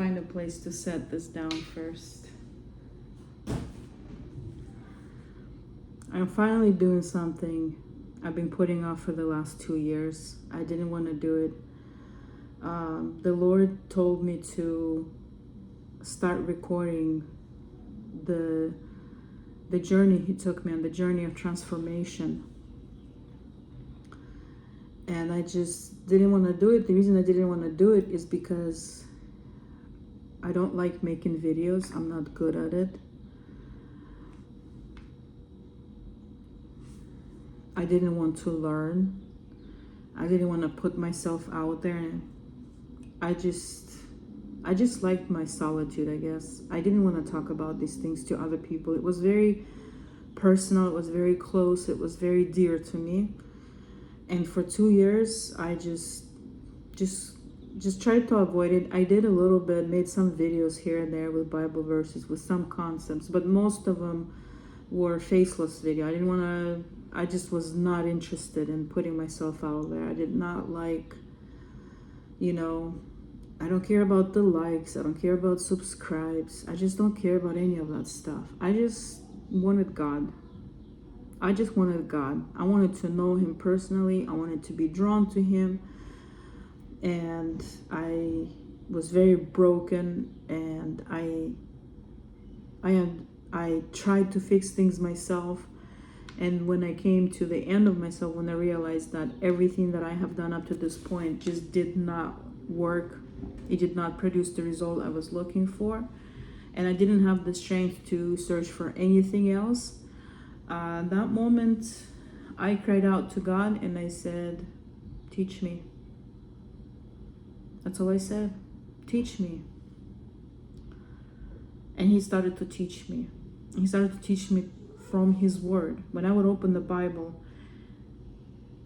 find a place to set this down first. I'm finally doing something I've been putting off for the last 2 years. I didn't want to do it. The Lord told me to start recording the journey He took me on, the journey of transformation. And I just didn't want to do it. The reason I didn't want to do it is because I don't like making videos. I'm not good at it. I didn't want to learn. I didn't want to put myself out there. And I just liked my solitude, I guess. I didn't want to talk about these things to other people. It was very personal. It was very close. It was very dear to me. And for 2 years, I just tried to avoid it. I did a little bit, made some videos here and there with Bible verses, with some concepts, but most of them were faceless video. I just was not interested in putting myself out there. I did not like, I don't care about the likes. I don't care about subscribes. I just don't care about any of that stuff. I just wanted God. I wanted to know Him personally. I wanted to be drawn to Him. And I was very broken, and I tried to fix things myself. And when I came to the end of myself, when I realized that everything that I have done up to this point just did not work, it did not produce the result I was looking for, and I didn't have the strength to search for anything else, that moment I cried out to God and I said, teach me. That's all I said. Teach me. And He started to teach me. He started to teach me from His Word. When I would open the Bible,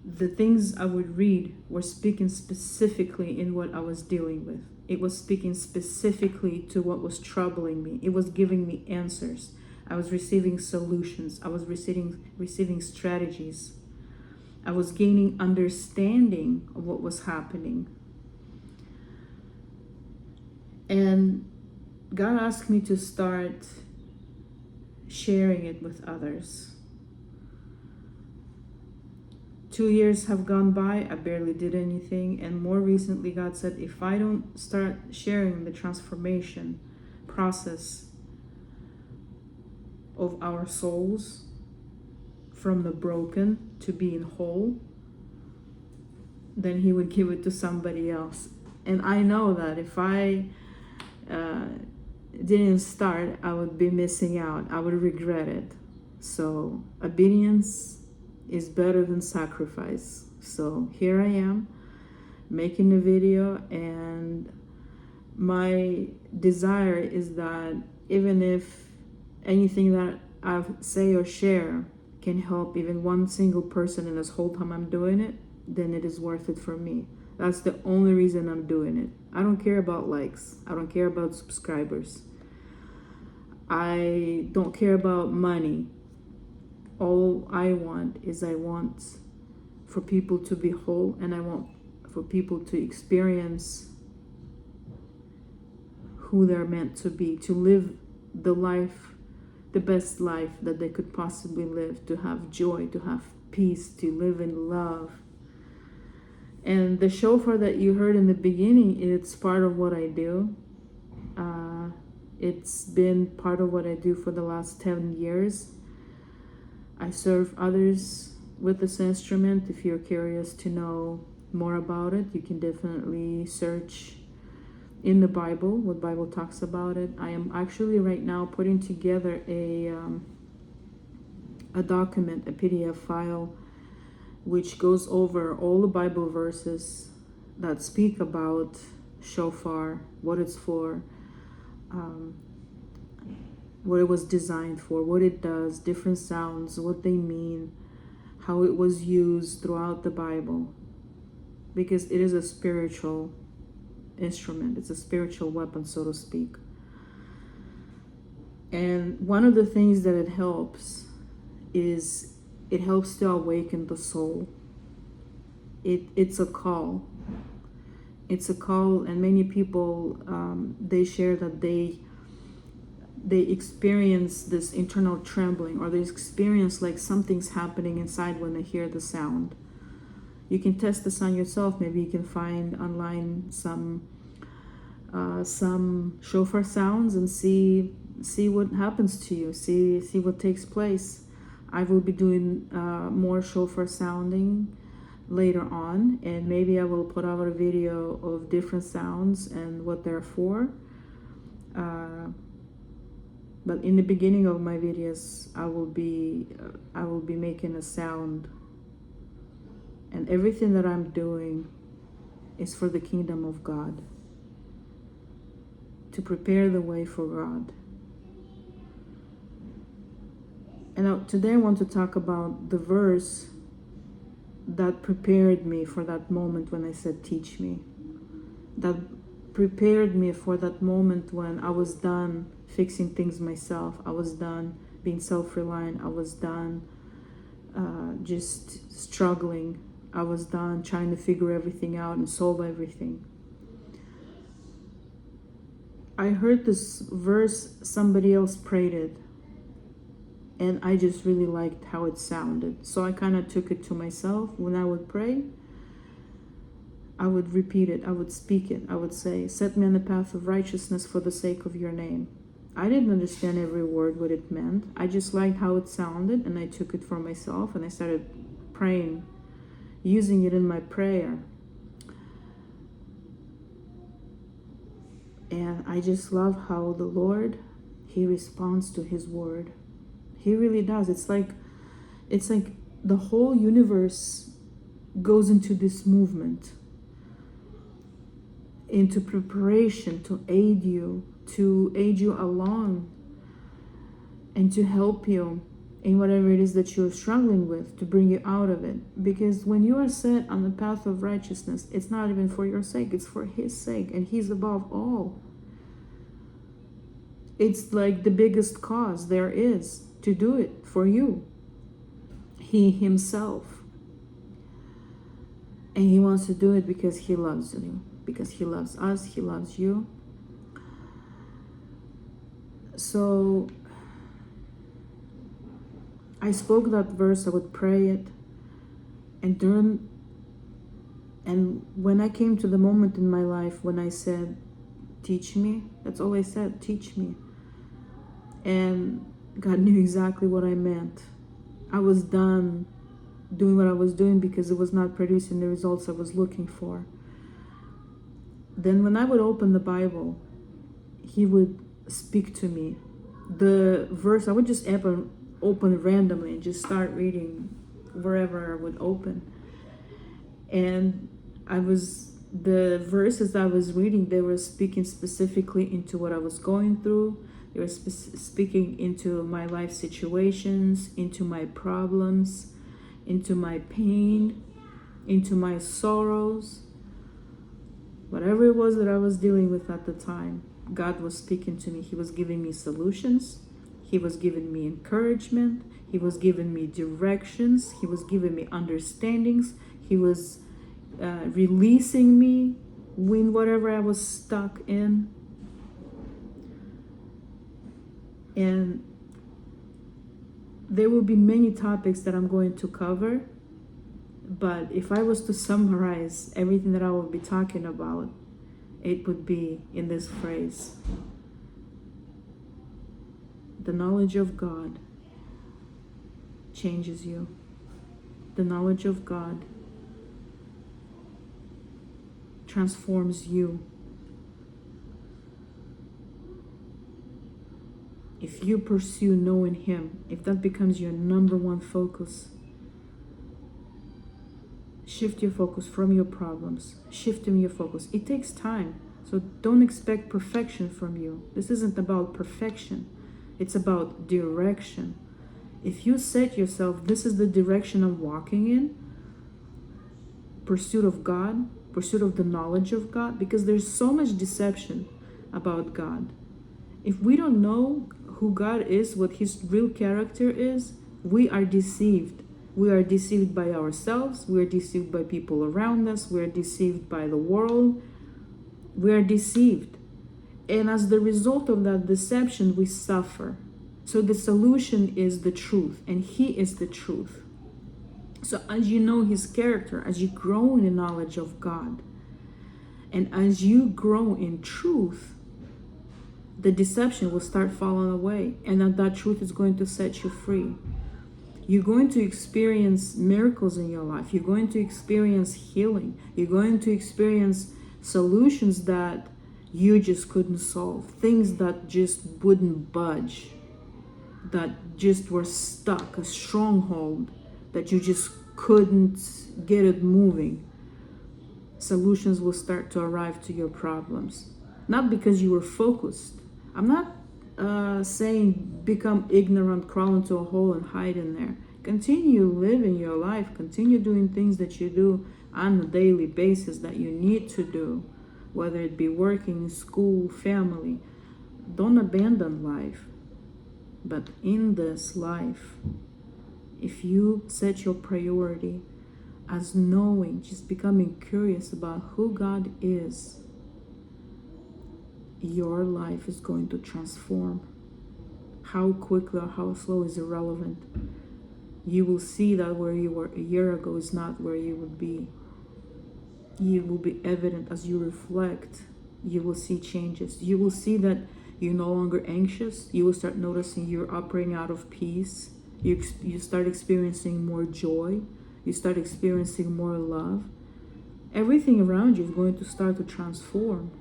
the things I would read were speaking specifically in what I was dealing with. It was speaking specifically to what was troubling me. It was giving me answers. I was receiving solutions. I was receiving strategies. I was gaining understanding of what was happening. And God asked me to start sharing it with others. 2 years have gone by. I barely did anything. And more recently, God said, if I don't start sharing the transformation process of our souls from the broken to being whole, then He would give it to somebody else. And I know that if I didn't start, I would be missing out. I would regret it. So obedience is better than sacrifice. So here I am making a video, and my desire is that even if anything that I say or share can help even one single person in this whole time I'm doing it, then it is worth it for me. That's the only reason I'm doing it. I don't care about likes. I don't care about subscribers. I don't care about money. All I want for people to be whole, and I want for people to experience who they're meant to be, to live the best life that they could possibly live, to have joy, to have peace, to live in love. And the shofar that you heard in the beginning, it's part of what I do. It's been part of what I do for the last 10 years. I serve others with this instrument. If you're curious to know more about it, you can definitely search in the Bible, what Bible talks about it. I am actually right now putting together a document, a PDF file, which goes over all the Bible verses that speak about shofar, what it's for, what it was designed for, what it does, different sounds, what they mean, how it was used throughout the Bible, because it is a spiritual instrument. It's a spiritual weapon, so to speak. And one of the things that it helps is it helps to awaken the soul. It's a call. It's a call, and many people, they share that they experience this internal trembling, or they experience like something's happening inside when they hear the sound. You can test this on yourself. Maybe you can find online some shofar sounds and see what happens to you. See what takes place. I will be doing more shofar sounding later on, and maybe I will put out a video of different sounds and what they're for. But in the beginning of my videos, I will be making a sound, and everything that I'm doing is for the kingdom of God, to prepare the way for God. And today I want to talk about the verse that prepared me for that moment when I said, teach me. That prepared me for that moment when I was done fixing things myself. I was done being self-reliant. I was done just struggling. I was done trying to figure everything out and solve everything. I heard this verse, somebody else prayed it, and I just really liked how it sounded. So I kind of took it to myself. When I would pray, I would repeat it, I would speak it, I would say, set me on the path of righteousness for the sake of your name. I didn't understand every word, what it meant. I just liked how it sounded, and I took it for myself, and I started praying, using it in my prayer. And I just love how the Lord, He responds to His word. He really does. It's like the whole universe goes into this movement, into preparation to aid you along, and to help you in whatever it is that you're struggling with, to bring you out of it. Because when you are set on the path of righteousness, it's not even for your sake, it's for His sake, and He's above all. It's like the biggest cause there is to do it for you. He Himself. And He wants to do it because He loves you, because He loves us, He loves you. So I spoke that verse, I would pray it, and when I came to the moment in my life when I said, teach me, that's all I said, teach me. And God knew exactly what I meant. I was done doing what I was doing because it was not producing the results I was looking for. Then when I would open the Bible, He would speak to me. The verse, I would just open randomly and just start reading wherever I would open. And the verses I was reading, they were speaking specifically into what I was going through. They were speaking into my life situations, into my problems, into my pain, into my sorrows. Whatever it was that I was dealing with at the time, God was speaking to me. He was giving me solutions. He was giving me encouragement. He was giving me directions. He was giving me understandings. He was releasing me in whatever I was stuck in. And there will be many topics that I'm going to cover, but if I was to summarize everything that I will be talking about, it would be in this phrase: the knowledge of God changes you. The knowledge of God transforms you. If you pursue knowing Him, if that becomes your number one focus, shift your focus from your problems. Shift your focus. It takes time, so don't expect perfection from you. This isn't about perfection. It's about direction. If you set yourself, this is the direction I'm walking in, pursuit of God, pursuit of the knowledge of God, because there's so much deception about God. If we don't know who God is, what His real character is, we are deceived. We are deceived by ourselves. We are deceived by people around us. We are deceived by the world. We are deceived. And as the result of that deception, we suffer. So the solution is the truth, and He is the truth. So as you know His character, as you grow in the knowledge of God, and as you grow in truth, the deception will start falling away, and that truth is going to set you free. You're going to experience miracles in your life. You're going to experience healing. You're going to experience solutions that you just couldn't solve. Things that just wouldn't budge, that just were stuck, a stronghold that you just couldn't get it moving. Solutions will start to arrive to your problems. Not because you were focused. I'm not saying become ignorant, crawl into a hole and hide in there. Continue living your life. Continue doing things that you do on a daily basis that you need to do, whether it be working, school, family. Don't abandon life. But in this life, if you set your priority as knowing, just becoming curious about who God is, your life is going to transform. How quickly or how slow is irrelevant. You will see that where you were a year ago is not where you would be. It will be evident as you reflect. You will see changes. You will see that you're no longer anxious. You will start noticing you're operating out of peace. You start experiencing more joy. You start experiencing more love. Everything around you is going to start to transform.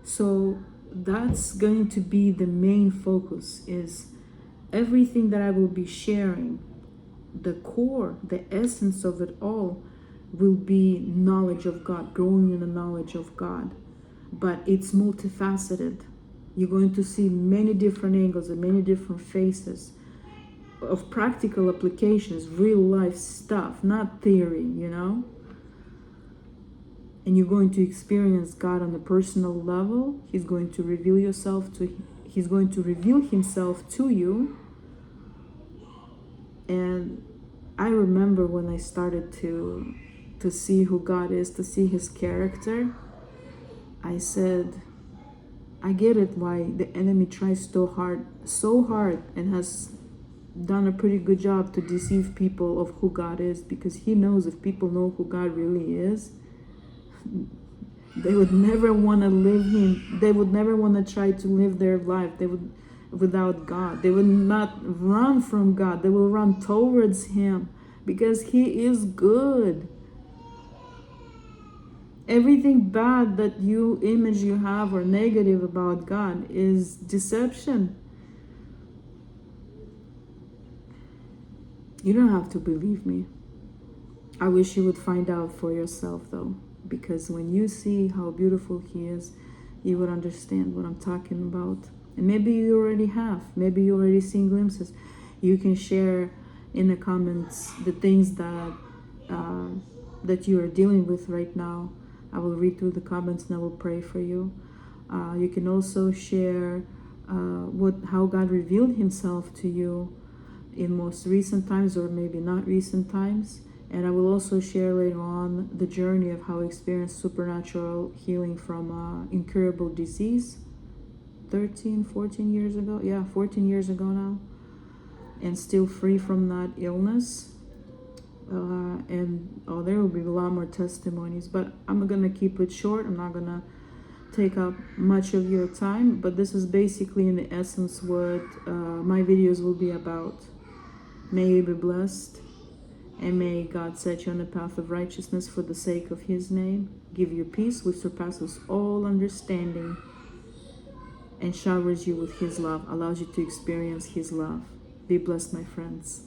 So that's going to be the main focus, is everything that I will be sharing, the core, the essence of it all will be knowledge of God, growing in the knowledge of God. But it's multifaceted. You're going to see many different angles and many different faces of practical applications, real life stuff, not theory, you know? And you're going to experience God on a personal level. He's going to reveal He's going to reveal Himself to you. And I remember when I started to see who God is, to see His character, I said, I get it why the enemy tries so hard, and has done a pretty good job to deceive people of who God is, because he knows if people know who God really is, they would never want to live Him. They would never want to try to live their life. Without God. They will not run from God. They will run towards Him, because He is good. Everything bad that image you have or negative about God is deception. You don't have to believe me. I wish you would find out for yourself though, because when you see how beautiful He is, you would understand what I'm talking about. And maybe you already have. Maybe you already seen glimpses. You can share in the comments the things that you are dealing with right now. I will read through the comments and I will pray for you. You can also share how God revealed Himself to you in most recent times, or maybe not recent times. And I will also share later on the journey of how I experienced supernatural healing from incurable disease 14 years ago. Yeah, 14 years ago now. And still free from that illness. And there will be a lot more testimonies, but I'm gonna keep it short. I'm not gonna take up much of your time, but this is basically in the essence what my videos will be about. May you be blessed, and may God set you on the path of righteousness for the sake of His name, give you peace which surpasses all understanding, and showers you with His love, allows you to experience His love. Be blessed, my friends.